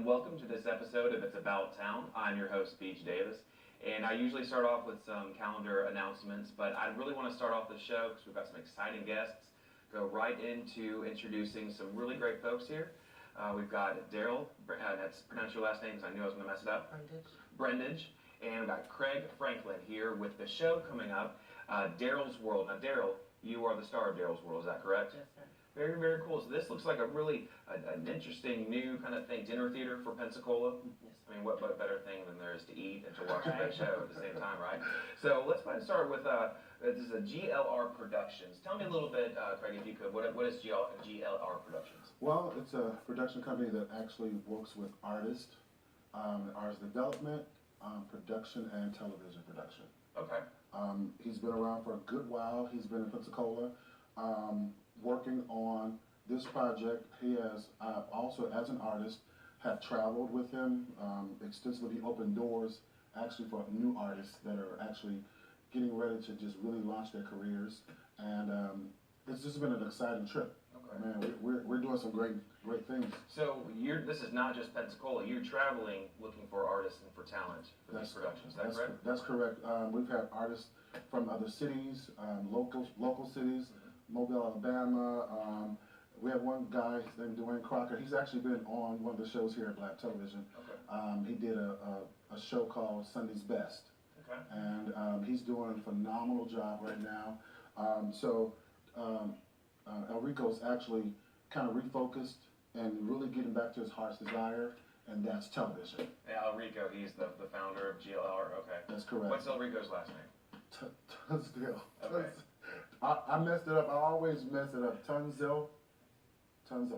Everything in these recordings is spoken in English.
and welcome to this episode of It's About Town. I'm your host, Beach Davis, and I usually start off with some calendar announcements, but I really want to start off the show because we've got some exciting guests. Go right into introducing some really great folks here. We've got Daryl, that's pronounce your last name because I knew I was going to mess it up. Brendage. And we've got Craig Franklin here with the show coming up, Daryl's World. Now, Daryl, you are the star of Daryl's World, is that correct? Yes, sir. Very, very cool. So this looks like a really an interesting new kind of thing, dinner theater for Pensacola. Yes. I mean, what better thing than there is to eat and to watch a great show at the same time, right? So let's go ahead and start with, this is a GLR Productions. Tell me a little bit, Craig, if you could, what is GLR Productions? Well, it's a production company that actually works with artists, artist development, production, and television production. Okay. He's been around for a good while. He's been in Pensacola working on this project. He has also, as an artist, have traveled with him extensively. He opened doors actually for new artists that are actually getting ready to just really launch their careers. And it's just been an exciting trip. Okay. Man, we're doing some great things. So this is not just Pensacola. You're traveling looking for artists and for talent for these productions. Is that correct? That's correct. We've had artists from other cities, local cities, Mobile, Alabama. We have one guy, his name is Dwayne Crocker. He's actually been on one of the shows here at Black Television. Okay. He did a show called Sunday's Best. Okay. And he's doing a phenomenal job right now. Elrico's actually kind of refocused and really getting back to his heart's desire, and that's television. Yeah, Elrico, he's the founder of GLR. Okay. That's correct. What's Elrico's last name? Tunzdale. Okay. I messed it up. I always mess it up. Tunzel.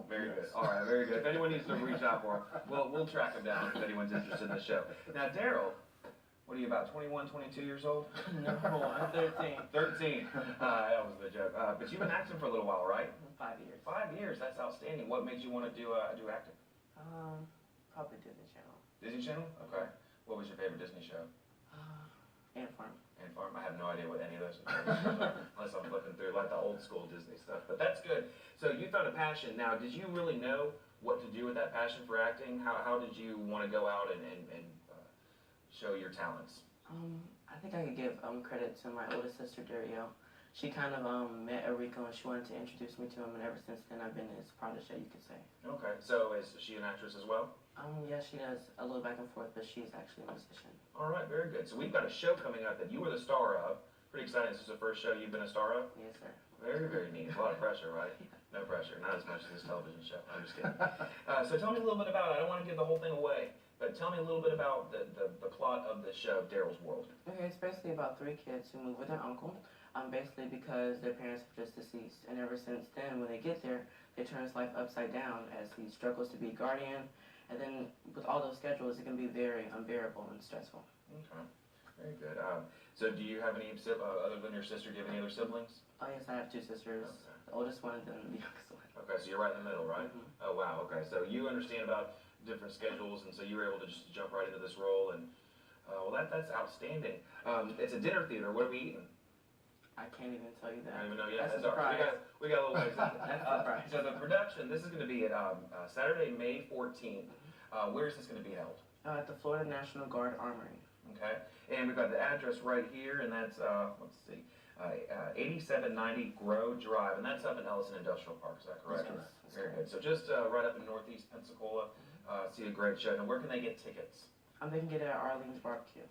Very yes. good. All right, very good. If anyone needs to reach out for him, we'll track him down if anyone's interested in the show. Now, Daryl, what are you, about 21, 22 years old? No, I'm 13. 13. That was the joke. But you've been acting for a little while, right? 5 years. 5 years. That's outstanding. What made you want to do acting? Probably Disney Channel. Disney Channel? Okay. What was your favorite Disney show? And Farm. And Farm. I have no idea what any of those are, unless I'm flipping through like the old school Disney stuff. But that's good. So you found a passion. Now, did you really know what to do with that passion for acting? How did you want to go out and show your talents? I think I could give credit to my older sister, Darryl. She kind of met Enrico and she wanted to introduce me to him, and ever since then I've been his protege, you could say. Okay. So is she an actress as well? Yeah, she does a little back and forth, but she's actually a musician. All right, very good. So we've got a show coming up that you were the star of. Pretty exciting. This is the first show you've been a star of? Yes, sir. Very, very neat. A lot of pressure, right? No pressure. Not as much as this television show. I'm just kidding. So tell me a little bit about it. I don't want to give the whole thing away, but tell me a little bit about the plot of the show, Daryl's World. Okay, it's basically about 3 kids who move with their uncle, basically because their parents were just deceased. And ever since then, when they get there, they turn his life upside down as he struggles to be a guardian. And then with all those schedules, it can be very unbearable and stressful. Okay, very good. So do you have any, other than your sister, do you have any other siblings? Oh yes, I have 2 sisters, Okay. the oldest one and then the youngest one. Okay, so you're right in the middle, right? Mm-hmm. Oh, wow, okay. So you understand about different schedules, and so you were able to just jump right into this role, and, well, that's outstanding. It's a dinner theater. What are we eating? I can't even tell you that. I don't even know yet. That's a all right. surprise. We got a little ways. That's a surprise. So the production, this is going to be at Saturday, May 14th. Where is this going to be held? At the Florida National Guard Armory. Okay, and we've got the address right here, and that's, let's see, 8790 Grove Drive, and that's up in Ellison Industrial Park, is that correct? That's correct. Very good. So just right up in northeast Pensacola, see a great show. Now, where can they get tickets? They can get it at Arlene's Barbecue.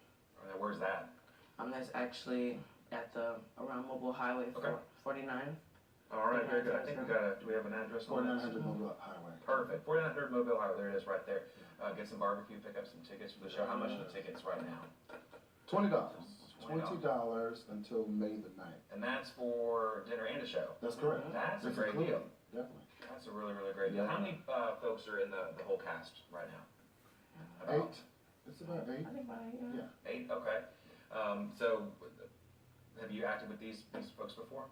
Where's that? That's actually at around Mobile Highway 49. All right, very good. I think do we have an address on that? 4900 Mobile Highway. Perfect. 4900 Mobile Highway. There it is, right there. Get some barbecue. Pick up some tickets for the show. How much are the tickets right now? $20. $20 until May the 9th. And that's for dinner and a show. That's correct. That's a That's great deal. Definitely. That's a really, really great deal. How many folks are in the whole cast right now? 8. It's about 8. I think about 8, Yeah. 8. Okay. So, have you acted with these folks before?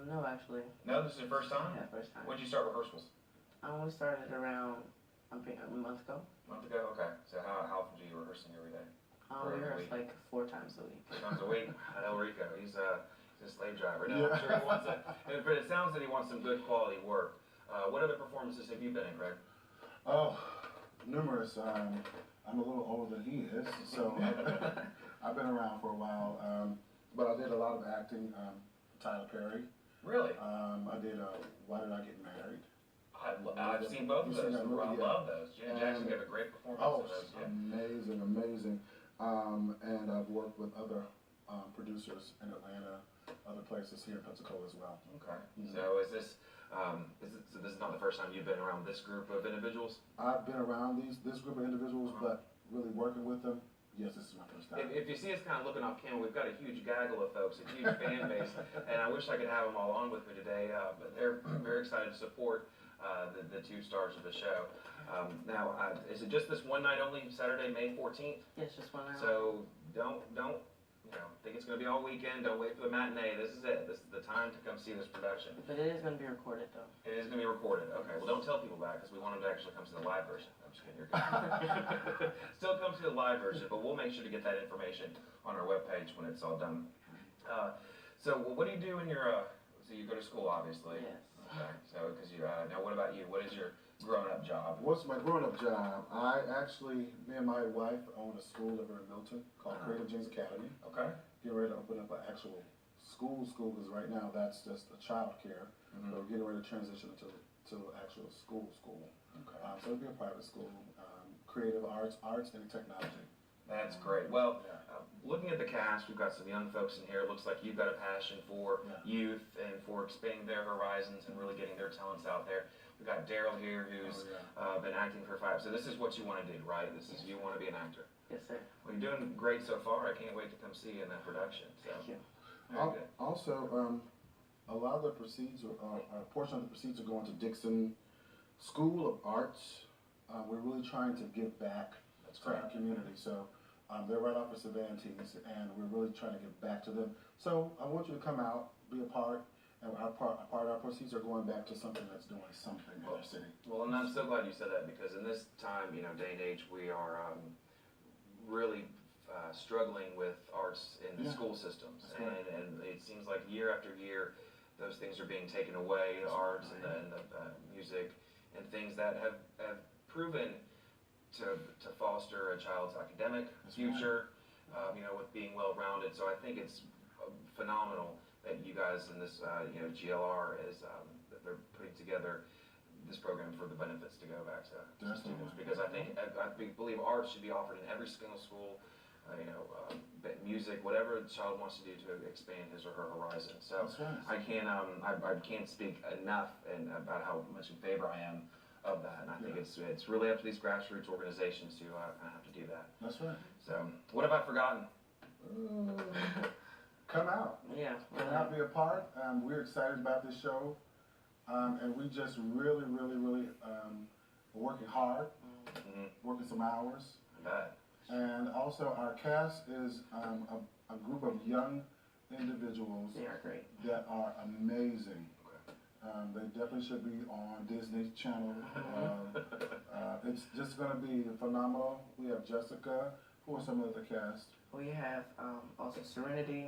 No, actually. No, this is your first time. Yeah, first time. When did you start rehearsals? We started around a month ago. A month ago. Okay. So how often do you rehearsing every day? We rehearse like 4 times a week. 4 times a week. El Rico, he's a slave driver. No, I'm sure he wants it. But it sounds that he wants some good quality work. What other performances have you been in, Craig? Oh, numerous. I'm a little older than he is, so I've been around for a while. But I did a lot of acting. Tyler Perry. Really? I did Why Did I Get Married? I've seen both of You've seen those. that movie? I Yeah. love those. Janet Jackson gave a great performance Oh, in those. Yeah. amazing, amazing. And I've worked with other producers in Atlanta, other places here in Pensacola as well. Okay. Mhm. So so this is not the first time you've been around this group of individuals? I've been around this group of individuals, but really working with them, yes, this is my first time. If you see us kind of looking off camera, we've got a huge gaggle of folks, a huge fan base, and I wish I could have them all on with me today, but they're very excited to support the two stars of the show. Now, is it just this one night only, Saturday, May 14th? Yes, just one hour. So don't think it's going to be all weekend. Don't wait for the matinee. This is it. This is the time to come see this production. But it is going to be recorded, though. It is going to be recorded. Okay, well, don't tell people that because we want them to actually come see the live version. I'm just kidding. You're good. Still come see the live version, but we'll make sure to get that information on our webpage when it's all done. So what do you do in your, so you go to school, obviously. Yes. Okay, so because now what about you? What is your grown-up job? What's my grown-up job? Me and my wife own a school over in Milton called Creative James Academy. Okay. Getting ready to open up an actual school because right now that's just a child care. Mm-hmm. But we're getting ready to transition to actual school. Okay. So it'll be a private school, creative arts and technology. That's great. Well, Yeah. looking at the cast, we've got some young folks in here. It looks like you've got a passion for youth and for expanding their horizons and really getting their talents out there. We've got Daryl here who's been acting for 5. So this is what you want to do, right? This is you want to be an actor. Yes, sir. Well, you're doing great so far. I can't wait to come see you in that production. So. Thank you. Very good. Also, a lot of the proceeds, or a portion of the proceeds, are going to Dixon School of Arts. We're really trying to give back to our community. So they're right off of Cervantes, and we're really trying to give back to them. So I want you to come out, be a part, and a part of our proceeds are going back to something that's doing something in our city. Well, and I'm so glad you said that because in this time, day and age, we are really struggling with arts in the school systems, and it seems like year after year, those things are being taken away, the arts and the music, and things that have proven to foster a child's academic future, with being well-rounded. So I think it's phenomenal that you guys in this, GLR is that they're putting together this program for the benefits to go back to students, because I believe art should be offered in every single school. Music, whatever the child wants to do to expand his or her horizon. So I can't speak enough about how much in favor I am of that, and I think it's really up to these grassroots organizations to have to do that. That's right. So what have I forgotten? Come out. Yeah. Come out, be a part. We're excited about this show, and we just really working hard, working some hours. I bet. And also our cast is a group of young individuals They are great. that are amazing. They definitely should be on Disney Channel. It's just going to be phenomenal. We have Jessica. Who are some of the cast? We have also Serenity.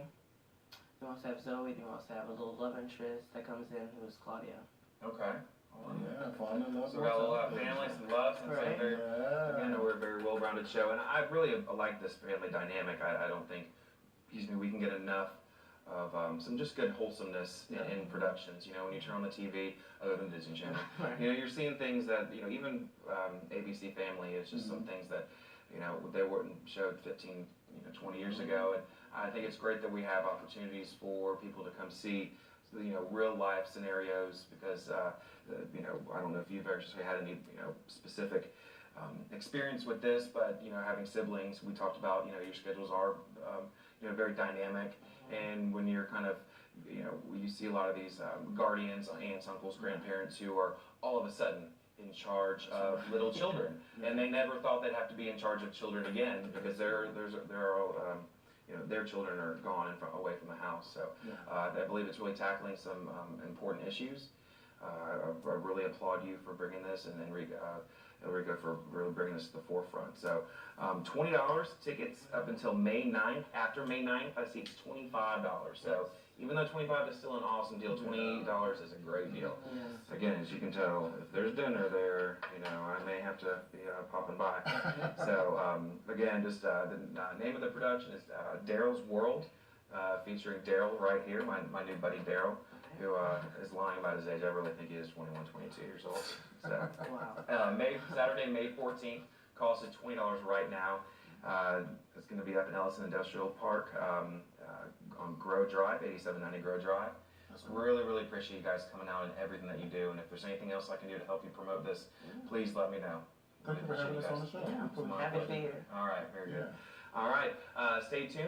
We also have Zoe. We also have a little love interest that comes in, who is Claudia. Okay. Oh yeah, falling in love. So we got a little family, some love, some Right. very, Yeah. we're a very well-rounded show, and I really like this family dynamic. I don't think, we can get enough of some just good wholesomeness in productions. When you turn on the TV, other than Disney Channel, Right. you're seeing things that even ABC Family is just some things that they weren't showed 15, 20 years ago, and I think it's great that we have opportunities for people to come see real life scenarios, because I don't know if you've actually had any specific experience with this, but having siblings, we talked about your schedules are very dynamic, and when you're kind of you see a lot of these guardians, aunts, uncles, grandparents who are all of a sudden in charge of little children, and they never thought they'd have to be in charge of children again, because their children are gone and away from the house. So I believe it's really tackling some important issues. I really applaud you for bringing this, and Enrico for really bringing this to the forefront. So $20 tickets up until May 9th. After May 9th, I see it's $25. So even though 25 is still an awesome deal, $28 is a great deal. Yes. Again, as you can tell, if there's dinner there, I may have to be popping by. So, again, just the name of the production is Daryl's World, featuring Daryl right here, my new buddy Daryl, who is lying about his age. I really think he is 21, 22 years old. So, Wow. Saturday, May 14th, cost is $20 right now. It's going to be up in Ellison Industrial Park on Grow Drive, 8790 Grow Drive. Really, really appreciate you guys coming out and everything that you do. And if there's anything else I can do to help you promote this, please let me know. Thank you for having us on the show. Yeah, I'm happy to be here. All right, very good. Yeah. All right, stay tuned.